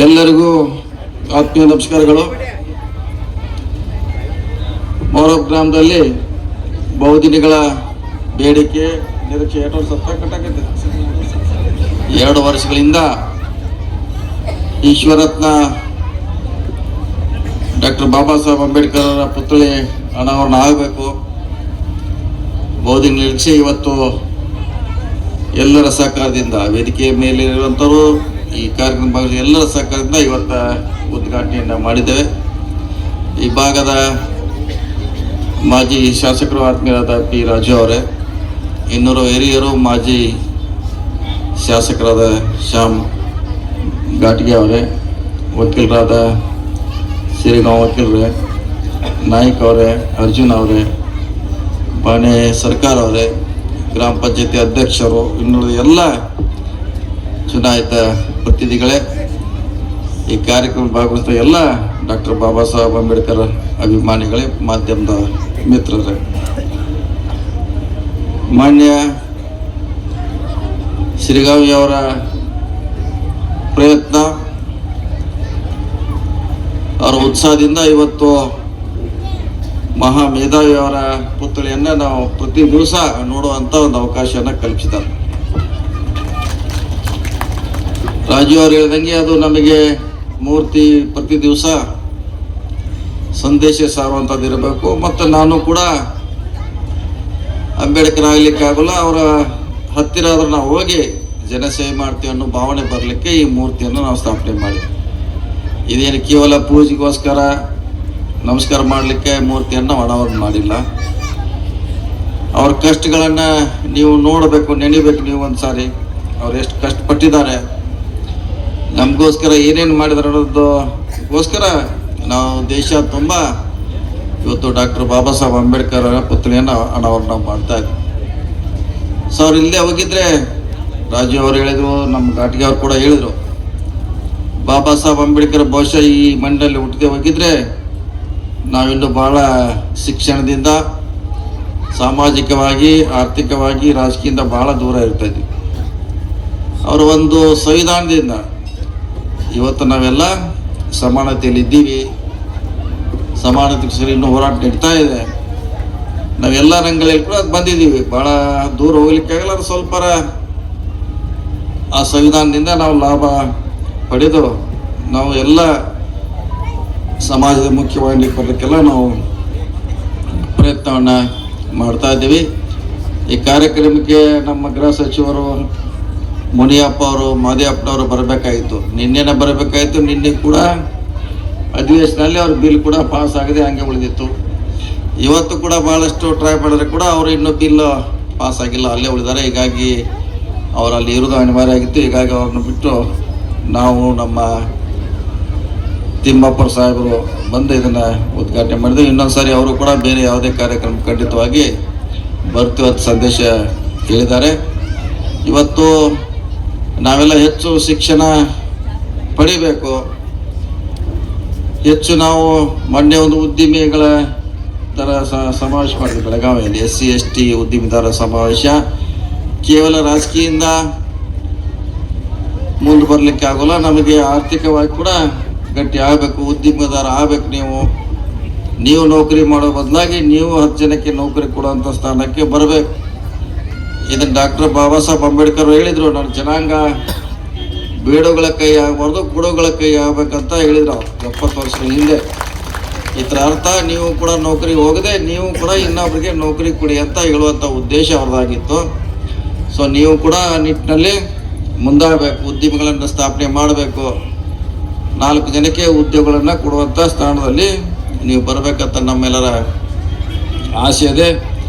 ಎಲ್ಲರಿಗೂ ಆತ್ಮೀಯ ನಮಸ್ಕಾರಗಳು. ಮೌರಬ್ ಗ್ರಾಮದಲ್ಲಿ ಬಹುದಿನಗಳ ಬೇಡಿಕೆ ನಿರೀಕ್ಷೆ 2 ವರ್ಷಗಳಿಂದ ಈಶ್ವರತ್ನ ಡಾಕ್ಟರ್ ಬಾಬಾ ಸಾಹೇಬ್ ಅಂಬೇಡ್ಕರ್ ಅವರ ಪುತ್ಥಳಿ ಅನಾವರಣ ಆಗಬೇಕು. ಬಹುದಿನ ನಿರೀಕ್ಷೆ ಇವತ್ತು ಎಲ್ಲರ ಸಹಕಾರದಿಂದ, ವೇದಿಕೆ ಮೇಲಿರುವಂಥವರು, ಈ ಕಾರ್ಯಕ್ರಮ ಎಲ್ಲರ ಸಹಕಾರದಿಂದ ಇವತ್ತು ಉದ್ಘಾಟನೆಯನ್ನು ಮಾಡಿದ್ದೇವೆ. ಈ ಭಾಗದ ಮಾಜಿ ಶಾಸಕರು ಆತ್ಮೀಯರಾದ ಪಿ ರಾಜು ಅವರೇ, ಇನ್ನೂರು ಹಿರಿಯರು ಮಾಜಿ ಶಾಸಕರಾದ ಶ್ಯಾಮ್ ಘಾಟಿಗೆ ಅವರೇ, ವಕೀಲರಾದ ಸಿರಿಗಾಂವ್ ವಕೀಲರೇ, ನಾಯ್ಕ್ ಅವರೇ, ಅರ್ಜುನ್ ಅವರೇ, ಬಾಣೆ ಸರ್ಕಾರ ಅವರೇ, ಗ್ರಾಮ ಪಂಚಾಯತಿ ಅಧ್ಯಕ್ಷರು, ಇನ್ನುಳಿದ ಎಲ್ಲ ಚುನಾಯಿತ ಪ್ರತಿನಿಧಿಗಳೇ, ಈ ಕಾರ್ಯಕ್ರಮ ಭಾಗವಹಿಸಿದ ಎಲ್ಲ ಡಾಕ್ಟರ್ ಬಾಬಾ ಸಾಹೇಬ್ ಅಂಬೇಡ್ಕರ್ ಅಭಿಮಾನಿಗಳೇ, ಮಾಧ್ಯಮದ ಮಿತ್ರರೇ, ಮಾನ್ಯ ಸಿರಿಗಾವಿಯವರ ಪ್ರಯತ್ನ, ಅವರ ಉತ್ಸಾಹದಿಂದ ಇವತ್ತು ಮಹಾ ಮೇಧಾವಿಯವರ ಪುತ್ಥಳಿಯನ್ನು ನಾವು ಪ್ರತಿ ದಿವಸ ನೋಡುವಂಥ ಒಂದು ಅವಕಾಶವನ್ನು ಕಲ್ಪಿಸಿದ್ದಾರೆ. ರಾಜು ಅವರು ಹೇಳಿದಂಗೆ ಅದು ನಮಗೆ ಮೂರ್ತಿ ಪ್ರತಿ ದಿವಸ ಸಂದೇಶ ಸಾರುವಂಥದ್ದು ಇರಬೇಕು. ಮತ್ತು ನಾನು ಕೂಡ ಅಂಬೇಡ್ಕರ್ ಆಗಲಿಕ್ಕೆ ಆಗೋಲ್ಲ, ಅವರ ಹತ್ತಿರ ಆದರೂ ನಾವು ಹೋಗಿ ಜನಸೇವೆ ಮಾಡ್ತೀವಿ ಅನ್ನೋ ಭಾವನೆ ಬರಲಿಕ್ಕೆ ಈ ಮೂರ್ತಿಯನ್ನು ನಾವು ಸ್ಥಾಪನೆ ಮಾಡಿದ್ವಿ. ಇದೇನು ಕೇವಲ ಪೂಜೆಗೋಸ್ಕರ ನಮಸ್ಕಾರ ಮಾಡಲಿಕ್ಕೆ ಮೂರ್ತಿಯನ್ನು ಅನಾವರಣ ಮಾಡಿಲ್ಲ. ಅವ್ರ ಕಷ್ಟಗಳನ್ನು ನೀವು ನೋಡಬೇಕು, ನೆನಿಬೇಕು. ನೀವು ಒಂದು ಸಾರಿ ಅವ್ರು ಎಷ್ಟು ಕಷ್ಟಪಟ್ಟಿದ್ದಾರೆ, ನಮಗೋಸ್ಕರ ಏನೇನು ಮಾಡಿದಾರೆ ಅನ್ನೋದಕ್ಕೋಸ್ಕರ ನಾವು ದೇಶ ತುಂಬ ಇವತ್ತು ಡಾಕ್ಟರ್ ಬಾಬಾ ಸಾಹೇಬ್ ಅಂಬೇಡ್ಕರ್ ಪುತ್ಥಳಿಯನ್ನು ಅನಾವರಣ ಮಾಡ್ತಾ ಇದ್ವಿ. ಸೊ ಅವ್ರು ಇಲ್ಲದೆ ಹೋಗಿದ್ರೆ, ರಾಜು ಅವರು ಹೇಳಿದರು, ನಮ್ಮ ಘಾಟಿಗೆ ಅವ್ರು ಕೂಡ ಹೇಳಿದರು, ಬಾಬಾ ಸಾಹೇಬ್ ಅಂಬೇಡ್ಕರ್ ಬಹುಶಃ ಈ ಮಣ್ಣಲ್ಲಿ ಹುಟ್ಟದೆ ಹೋಗಿದ್ರೆ ನಾವಿನ್ನು ಭಾಳ ಶಿಕ್ಷಣದಿಂದ, ಸಾಮಾಜಿಕವಾಗಿ, ಆರ್ಥಿಕವಾಗಿ, ರಾಜಕೀಯದಿಂದ ಭಾಳ ದೂರ ಇರ್ತಾಯಿದ್ವಿ. ಅವರ ಒಂದು ಸಂವಿಧಾನದಿಂದ ಇವತ್ತು ನಾವೆಲ್ಲ ಸಮಾನತೆಯಲ್ಲಿ ಇದ್ದೀವಿ. ಸಮಾನತೆ ಸರಿ ಇನ್ನೂ ಹೋರಾಟ ನಡೀತಾ ಇದೆ. ನಾವೆಲ್ಲ ರಂಗಗಳಲ್ಲಿ ಕೂಡ ಬಂದಿದ್ದೀವಿ. ಭಾಳ ದೂರ ಹೋಗ್ಲಿಕ್ಕಾಗಲ್ಲ. ಸ್ವಲ್ಪ ಆ ಸಂವಿಧಾನದಿಂದ ನಾವು ಲಾಭ ಪಡೆದು ನಾವು ಎಲ್ಲ ಸಮಾಜದ ಮುಖ್ಯವಾಗಿ ಬರಲಿಕ್ಕೆಲ್ಲ ನಾವು ಪ್ರಯತ್ನವನ್ನು ಮಾಡ್ತಾ ಇದ್ದೀವಿ. ಈ ಕಾರ್ಯಕ್ರಮಕ್ಕೆ ನಮ್ಮ ಗೃಹ ಸಚಿವರು ಮುನಿಯಪ್ಪ ಅವರು, ಮಾದೇವಪ್ಪನವರು ಬರಬೇಕಾಗಿತ್ತು, ನಿನ್ನೆನೇ ಬರಬೇಕಾಗಿತ್ತು. ನಿನ್ನೆ ಕೂಡ ಅಧಿವೇಶನದಲ್ಲಿ ಅವ್ರ ಬಿಲ್ ಕೂಡ ಪಾಸ್ ಆಗದೆ ಹಂಗೆ ಉಳಿದಿತ್ತು. ಇವತ್ತು ಕೂಡ ಭಾಳಷ್ಟು ಟ್ರೈ ಮಾಡಿದ್ರೆ ಕೂಡ ಅವರು ಇನ್ನೂ ಬಿಲ್ ಪಾಸ್ ಆಗಿಲ್ಲ, ಅಲ್ಲೇ ಉಳಿದಾರೆ. ಹೀಗಾಗಿ ಅವರು ಅಲ್ಲಿ ಇರೋದು ಅನಿವಾರ್ಯ ಆಗಿತ್ತು. ಹೀಗಾಗಿ ಅವ್ರನ್ನ ಬಿಟ್ಟು ನಾವು ನಮ್ಮ ತಿಮ್ಮಪ್ಪರ ಸಾಹೇಬರು ಬಂದು ಇದನ್ನು ಉದ್ಘಾಟನೆ ಮಾಡಿದ್ವಿ. ಇನ್ನೊಂದು ಸಾರಿ ಅವರು ಕೂಡ ಬೇರೆ ಯಾವುದೇ ಕಾರ್ಯಕ್ರಮ ಖಂಡಿತವಾಗಿ ಬರ್ತೀವಿ ಅಂತ ಸಂದೇಶ ಹೇಳಿದ್ದಾರೆ. ಇವತ್ತು ನಾವೆಲ್ಲ ಹೆಚ್ಚು ಶಿಕ್ಷಣ ಪಡಿಬೇಕು. ಹೆಚ್ಚು ನಾವು ಮೊನ್ನೆ ಒಂದು ಉದ್ಯಮಿಗಳ ಥರ ಸಮಾವೇಶ ಮಾಡಿದ್ವಿ ಬೆಳಗಾವಿಯಲ್ಲಿ, SC/ST ಉದ್ಯಮಿದಾರರ ಸಮಾವೇಶ. ಕೇವಲ ರಾಜಕೀಯದಿಂದ ಮುಂದೆ ಬರಲಿಕ್ಕೆ ಆಗೋಲ್ಲ, ನಮಗೆ ಆರ್ಥಿಕವಾಗಿ ಕೂಡ ಗಟ್ಟಿ ಆಗಬೇಕು, ಉದ್ಯಮದಾರ ಆಗಬೇಕು. ನೀವು ನೌಕರಿ ಮಾಡೋ ಬದಲಾಗಿ ನೀವು 10 ಜನಕ್ಕೆ ನೌಕರಿ ಕೊಡುವಂಥ ಸ್ಥಾನಕ್ಕೆ ಬರಬೇಕು. ಇದನ್ನು ಡಾಕ್ಟರ್ ಬಾಬಾ ಸಾಹೇಬ್ ಅಂಬೇಡ್ಕರ್ ಹೇಳಿದರು, ನಾನು ಜನಾಂಗ ಬೇಡೋಗಳ ಕೈ ಆಗಬಾರ್ದು, ಕೊಡೋಗಳ ಕೈ ಆಗಬೇಕಂತ ಹೇಳಿದ್ರು 70 ವರ್ಷಗಳ ಹಿಂದೆ. ಇದರ ಅರ್ಥ ನೀವು ಕೂಡ ನೌಕರಿಗೆ ಹೋಗದೆ ನೀವು ಕೂಡ ಇನ್ನೊಬ್ಬರಿಗೆ ನೌಕರಿ ಕೊಡಿ ಅಂತ ಹೇಳುವಂಥ ಉದ್ದೇಶ ಅವ್ರದ್ದಾಗಿತ್ತು. ಸೊ ನೀವು ಕೂಡ ನಿಟ್ಟಿನಲ್ಲಿ ಮುಂದಾಗಬೇಕು, ಉದ್ಯಮಗಳನ್ನು ಸ್ಥಾಪನೆ ಮಾಡಬೇಕು, 4 ಜನಕ್ಕೆ ಉದ್ಯೋಗಗಳನ್ನು ಕೊಡುವಂಥ ಸ್ಥಾನದಲ್ಲಿ ನೀವು ಬರಬೇಕಂತ ನಮ್ಮೆಲ್ಲರ ಆಸೆ ಇದೆ.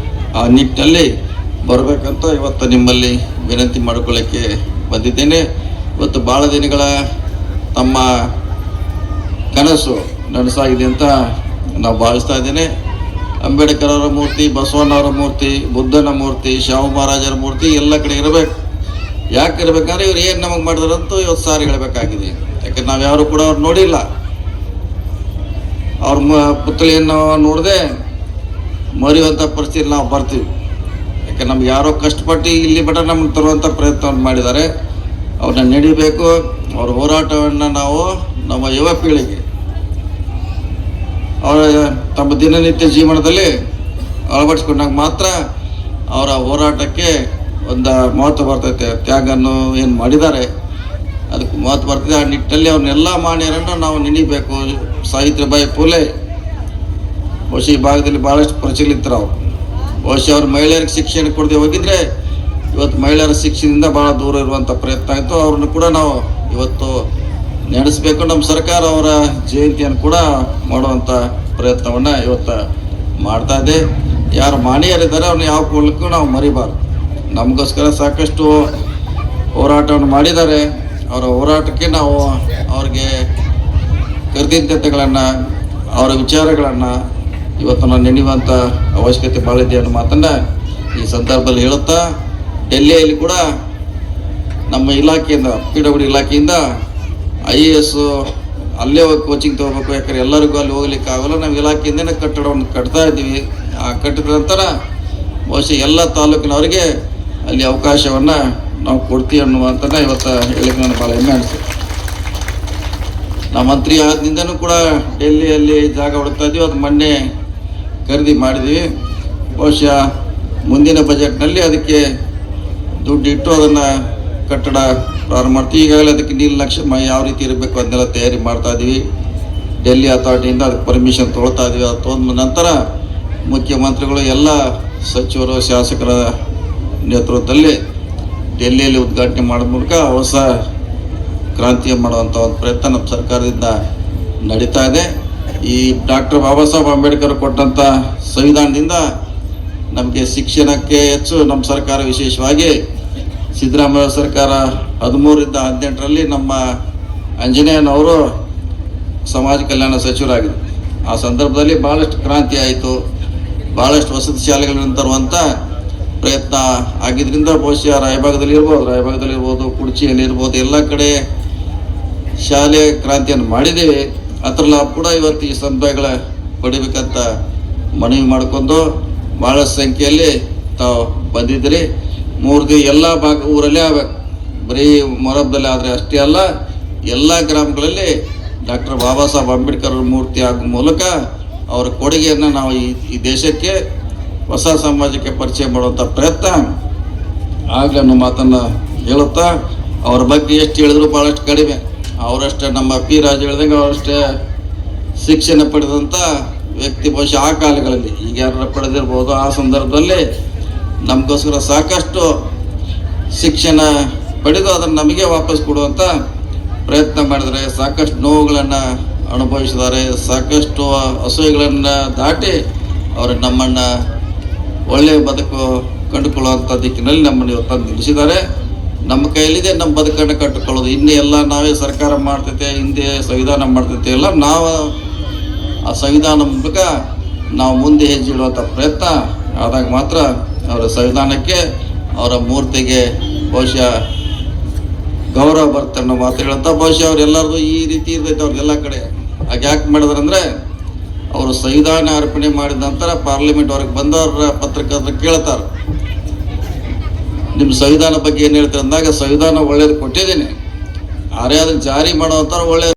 ಆ ನಿಟ್ಟಿನಲ್ಲಿ ಬರಬೇಕಂತ ಇವತ್ತು ನಿಮ್ಮಲ್ಲಿ ವಿನಂತಿ ಮಾಡಿಕೊಳ್ಳೋಕ್ಕೆ ಬಂದಿದ್ದೇನೆ. ಇವತ್ತು ಭಾಳ ದಿನಗಳ ತಮ್ಮ ಕನಸು ನನಸಾಗಿದೆ ಅಂತ ನಾವು ಭಾವಿಸ್ತಾ ಇದ್ದೇನೆ. ಅಂಬೇಡ್ಕರ್ ಅವರ ಮೂರ್ತಿ, ಬಸವಣ್ಣವರ ಮೂರ್ತಿ, ಬುದ್ಧನ ಮೂರ್ತಿ, ಶಾಹು ಮಹಾರಾಜರ ಮೂರ್ತಿ ಎಲ್ಲ ಕಡೆ ಇರಬೇಕು. ಯಾಕೆ ಇರಬೇಕಂದ್ರೆ ಇವ್ರು ಏನು ನಮಗೆ ಮಾಡಿದಾರಂತೂ ಇವತ್ತು ಸಾರಿ ಹೇಳಬೇಕಾಗಿದೆ. ಯಾಕಂದ್ರೆ ನಾವು ಯಾರು ಕೂಡ ಅವ್ರು ನೋಡಿಲ್ಲ. ಅವ್ರ ಪುತ್ಥಳಿಯನ್ನು ನೋಡದೆ ಮರೆಯುವಂಥ ಪರಿಸ್ಥಿತಿ ನಾವು ಬರ್ತೀವಿ. ಯಾಕೆ ನಮ್ಗೆ ಯಾರೋ ಕಷ್ಟಪಟ್ಟು ಇಲ್ಲಿ ಮಟ್ಟ ನಮ್ಗೆ ತರುವಂಥ ಪ್ರಯತ್ನವನ್ನು ಮಾಡಿದ್ದಾರೆ. ಅವ್ರನ್ನ ನಡಿಬೇಕು. ಅವರ ಹೋರಾಟವನ್ನು ನಾವು ನಮ್ಮ ಯುವ ಪೀಳಿಗೆ ಅವರ ತಮ್ಮ ದಿನನಿತ್ಯ ಜೀವನದಲ್ಲಿ ಅಳವಡಿಸ್ಕೊಂಡಾಗ ಮಾತ್ರ ಅವರ ಹೋರಾಟಕ್ಕೆ ಒಂದು ಮಹತ್ವ ಬರ್ತೈತೆ. ತ್ಯಾಗನ್ನು ಏನು ಮಾಡಿದ್ದಾರೆ ಅದಕ್ಕೆ ಮಹತ್ವ ಬರ್ತದೆ. ಆ ನಿಟ್ಟಿನಲ್ಲಿ ಅವ್ರನ್ನೆಲ್ಲ ಮಾನ್ಯರನ್ನು ನಾವು ನೆನೀಬೇಕು. ಸಾವಿತ್ರಿಬಾಯಿ ಫುಲೆ ಬಹುಶಃ ಈ ಭಾಗದಲ್ಲಿ ಭಾಳಷ್ಟು ಪ್ರಚಲಿತರು. ಅವರು ಬಹುಶಃ ಅವ್ರು ಮಹಿಳೆಯರಿಗೆ ಶಿಕ್ಷಣ ಕೊಡದೆ ಹೋಗಿದ್ರೆ ಇವತ್ತು ಮಹಿಳೆಯರ ಶಿಕ್ಷಣದಿಂದ ಭಾಳ ದೂರ ಇರುವಂಥ ಪ್ರಯತ್ನ ಆಯಿತು. ಅವ್ರನ್ನು ಕೂಡ ನಾವು ಇವತ್ತು ನಡೆಸಬೇಕು. ನಮ್ಮ ಸರ್ಕಾರ ಅವರ ಜಯಂತಿಯನ್ನು ಕೂಡ ಮಾಡುವಂಥ ಪ್ರಯತ್ನವನ್ನು ಇವತ್ತು ಮಾಡ್ತಾ ಇದೆ. ಯಾರು ಮಾನೀಯರಿದ್ದಾರೆ ಅವ್ರನ್ನ ಯಾವ ಮೂಲಕ್ಕೂ ನಾವು ಮರಿಬಾರ್ದು. ನಮಗೋಸ್ಕರ ಸಾಕಷ್ಟು ಹೋರಾಟವನ್ನು ಮಾಡಿದ್ದಾರೆ. ಅವರ ಹೋರಾಟಕ್ಕೆ ನಾವು ಅವ್ರಿಗೆ ಕೃತಜ್ಞತೆಗಳನ್ನು ಅವರ ವಿಚಾರಗಳನ್ನು ಇವತ್ತು ನಾವು ನೆನೆಯುವಂಥ ಅವಶ್ಯಕತೆ ಭಾಳ ಇದೆ ಅನ್ನೋ ಮಾತನ್ನು ಈ ಸಂದರ್ಭದಲ್ಲಿ ಹೇಳುತ್ತಾ, ಡೆಲ್ಲಿಯಲ್ಲಿ ಕೂಡ ನಮ್ಮ ಇಲಾಖೆಯಿಂದ PWD ಇಲಾಖೆಯಿಂದ IAS ಅಲ್ಲೇ ಹೋಗಿ ಕೋಚಿಂಗ್ ತೊಗೋಬೇಕು. ಯಾಕಂದ್ರೆ ಎಲ್ಲರಿಗೂ ಅಲ್ಲಿ ಹೋಗ್ಲಿಕ್ಕೆ ಆಗೋಲ್ಲ. ನಾವು ಇಲಾಖೆಯಿಂದನೇ ಕಟ್ಟಡವನ್ನು ಕಟ್ತಾ ಇದ್ದೀವಿ. ಆ ಕಟ್ಟಿದ ನಂತರ ಬಹುಶಃ ಎಲ್ಲ ತಾಲೂಕಿನವರಿಗೆ ಅಲ್ಲಿ ಅವಕಾಶವನ್ನು ನಾವು ಕೊಡ್ತೀವಿ ಅನ್ನುವಂಥದ್ದು ಇವತ್ತು ಹೇಳಿಕ್ಕೆ ನನಗೆ ಭಾಳ ಹೆಮ್ಮೆ ಅನಿಸ್ತದೆ. ನಾವು ಮಂತ್ರಿ ಆದ್ನಿಂದನೂ ಕೂಡ ಡೆಲ್ಲಿಯಲ್ಲಿ ಜಾಗ ಹುಡುಕ್ತಾ ಇದ್ದೀವಿ. ಅದು ಮೊನ್ನೆ ಖರೀದಿ ಮಾಡಿದ್ದೀವಿ. ಬಹುಶಃ ಮುಂದಿನ ಬಜೆಟ್ನಲ್ಲಿ ಅದಕ್ಕೆ ದುಡ್ಡಿಟ್ಟು ಅದನ್ನು ಕಟ್ಟಡ ಪ್ರಾರಂಭ ಮಾಡ್ತೀವಿ. ಈಗಾಗಲೇ ಅದಕ್ಕೆ ನೀಲನಕ್ಷೆ ಯಾವ ರೀತಿ ಇರಬೇಕು ಅದನ್ನೆಲ್ಲ ತಯಾರಿ ಮಾಡ್ತಾ ಇದ್ದೀವಿ. ಡೆಲ್ಲಿ ಅಥಾರಿಟಿಯಿಂದ ಅದಕ್ಕೆ ಪರ್ಮಿಷನ್ ತೊಗೊಳ್ತಾ ಇದ್ದೀವಿ. ಅದು ತೊಗೊಂಡ ನಂತರ ಮುಖ್ಯಮಂತ್ರಿಗಳು ಎಲ್ಲ ಸಚಿವರು ಶಾಸಕರ ನೇತೃತ್ವದಲ್ಲಿ ಡೆಲ್ಲಿಯಲ್ಲಿ ಉದ್ಘಾಟನೆ ಮಾಡೋ ಮೂಲಕ ಹೊಸ ಕ್ರಾಂತಿ ಮಾಡುವಂಥ ಒಂದು ಪ್ರಯತ್ನ ನಮ್ಮ ಸರ್ಕಾರದಿಂದ ನಡೀತಾ ಇದೆ. ಈ ಡಾಕ್ಟರ್ ಬಾಬಾ ಸಾಹೇಬ್ ಅಂಬೇಡ್ಕರ್ ಕೊಟ್ಟಂಥ ಸಂವಿಧಾನದಿಂದ ನಮಗೆ ಶಿಕ್ಷಣಕ್ಕೆ ಹೆಚ್ಚು ನಮ್ಮ ಸರ್ಕಾರ ವಿಶೇಷವಾಗಿ ಸಿದ್ದರಾಮಯ್ಯ ಸರ್ಕಾರ 13ರಿಂದ 18ರಲ್ಲಿ ನಮ್ಮ ಆಂಜನೇಯನವರು ಸಮಾಜ ಕಲ್ಯಾಣ ಸಚಿವರಾಗಿದ್ದರು. ಆ ಸಂದರ್ಭದಲ್ಲಿ ಭಾಳಷ್ಟು ಕ್ರಾಂತಿ ಆಯಿತು. ಭಾಳಷ್ಟು ವಸತಿ ಶಾಲೆಗಳನ್ನು ತರುವಂಥ ಪ್ರಯತ್ನ ಆಗಿದ್ದರಿಂದ ಬಹುಶಃ ರಾಯಭಾಗದಲ್ಲಿರ್ಬೋದು, ಕುಡ್ಚಿಯಲ್ಲಿರ್ಬೋದು, ಎಲ್ಲ ಕಡೆ ಶಾಲೆ ಕ್ರಾಂತಿಯನ್ನು ಮಾಡಿದ್ದೇವೆ. ಅದರ ಲಾಭ ಕೂಡ ಇವತ್ತು ಈ ಸಮುದಾಯಗಳ ಪಡಿಬೇಕಂತ ಮನವಿ ಮಾಡಿಕೊಂಡು ಭಾಳಷ್ಟು ಸಂಖ್ಯೆಯಲ್ಲಿ ತಾವು ಬಂದಿದ್ದೀರಿ. 3 ದಿನ ಎಲ್ಲ ಊರಲ್ಲೇ ಆಗಬೇಕು. ಬರೀ ಮೊರಬ್ದಲ್ಲಿ ಆದರೆ ಅಷ್ಟೇ ಅಲ್ಲ, ಎಲ್ಲ ಗ್ರಾಮಗಳಲ್ಲಿ ಡಾಕ್ಟರ್ ಬಾಬಾ ಸಾಹೇಬ್ ಅಂಬೇಡ್ಕರ್ ಮೂರ್ತಿ ಆಗೋ ಮೂಲಕ ಅವರ ಕೊಡುಗೆಯನ್ನು ನಾವು ಈ ದೇಶಕ್ಕೆ ಹೊಸ ಸಮಾಜಕ್ಕೆ ಪರಿಚಯ ಮಾಡುವಂಥ ಪ್ರಯತ್ನ ಆಗಲಿ ಅನ್ನೋ ಮಾತನ್ನು ಹೇಳುತ್ತಾ, ಅವ್ರ ಬಗ್ಗೆ ಎಷ್ಟು ಹೇಳಿದ್ರು ಭಾಳಷ್ಟು ಕಡಿಮೆ. ಅವರಷ್ಟೇ ನಮ್ಮ P. ರಾಜ ಹೇಳ್ದಂಗೆ ಅವರಷ್ಟೇ ಶಿಕ್ಷಣ ಪಡೆದಂಥ ವ್ಯಕ್ತಿ ಬಹುಶಃ ಆ ಕಾಲಗಳಲ್ಲಿ ಈಗ ಯಾರು ಪಡೆದಿರ್ಬೋದು. ಆ ಸಂದರ್ಭದಲ್ಲಿ ನಮಗೋಸ್ಕರ ಸಾಕಷ್ಟು ಶಿಕ್ಷಣ ಪಡೆದು ಅದನ್ನು ನಮಗೆ ವಾಪಸ್ ಕೊಡುವಂಥ ಪ್ರಯತ್ನ ಮಾಡಿದರೆ, ಸಾಕಷ್ಟು ನೋವುಗಳನ್ನು ಅನುಭವಿಸಿದ್ದಾರೆ. ಸಾಕಷ್ಟು ಅಸೂಯೆಗಳನ್ನು ದಾಟಿ ಅವರು ನಮ್ಮನ್ನು ಒಳ್ಳೆಯ ಬದುಕು ಕಂಡುಕೊಳ್ಳುವಂಥ ದಿಕ್ಕಿನಲ್ಲಿ ನಮ್ಮನ್ನು ಇವತ್ತು ನಿಲ್ಲಿಸಿದ್ದಾರೆ. ನಮ್ಮ ಕೈಯಲ್ಲಿದೆ ನಮ್ಮ ಬದುಕನ್ನು ಕಟ್ಟಿಕೊಳ್ಳೋದು. ಇನ್ನೇ ಎಲ್ಲ ನಾವೇ ಸರ್ಕಾರ ಮಾಡ್ತೈತೆ, ಹಿಂದೆ ಸಂವಿಧಾನ ಮಾಡ್ತೈತೆ, ಎಲ್ಲ ನಾವು ಆ ಸಂವಿಧಾನ ಮೂಲಕ ನಾವು ಮುಂದೆ ಹೆಜ್ಜೆ ಇಡುವಂಥ ಪ್ರಯತ್ನ ಆದಾಗ ಮಾತ್ರ ಅವರ ಸಂವಿಧಾನಕ್ಕೆ ಅವರ ಮೂರ್ತಿಗೆ ಬಹುಶಃ ಗೌರವ ಬರುತ್ತೆ ಅನ್ನೋ ಮಾತು ಹೇಳುತ್ತಾ, ಬಹುಶಃ ಅವರೆಲ್ಲರದು ಈ ರೀತಿ ಇರ್ತೈತೆ ಅವ್ರಿಗೆಲ್ಲ ಕಡೆ. ಹಾಗೆ ಯಾಕೆ ಮಾಡಿದ್ರಂದರೆ ಅವರು ಸಂವಿಧಾನ ಅರ್ಪಣೆ ಮಾಡಿದ ನಂತರ ಪಾರ್ಲಿಮೆಂಟ್ ಅವ್ರಿಗೆ ಬಂದವರ ಪತ್ರಕರ್ತರು ಕೇಳ್ತಾರೆ, ನಿಮ್ಮ ಸಂವಿಧಾನ ಬಗ್ಗೆ ಏನು ಹೇಳ್ತಾರೆ ಅಂದಾಗ ಸಂವಿಧಾನ ಒಳ್ಳೇದು ಕೊಟ್ಟಿದ್ದೀನಿ, ಆದ್ರೆ ಅದನ್ನು ಜಾರಿ ಮಾಡುವಂಥವ್ರು ಒಳ್ಳೆ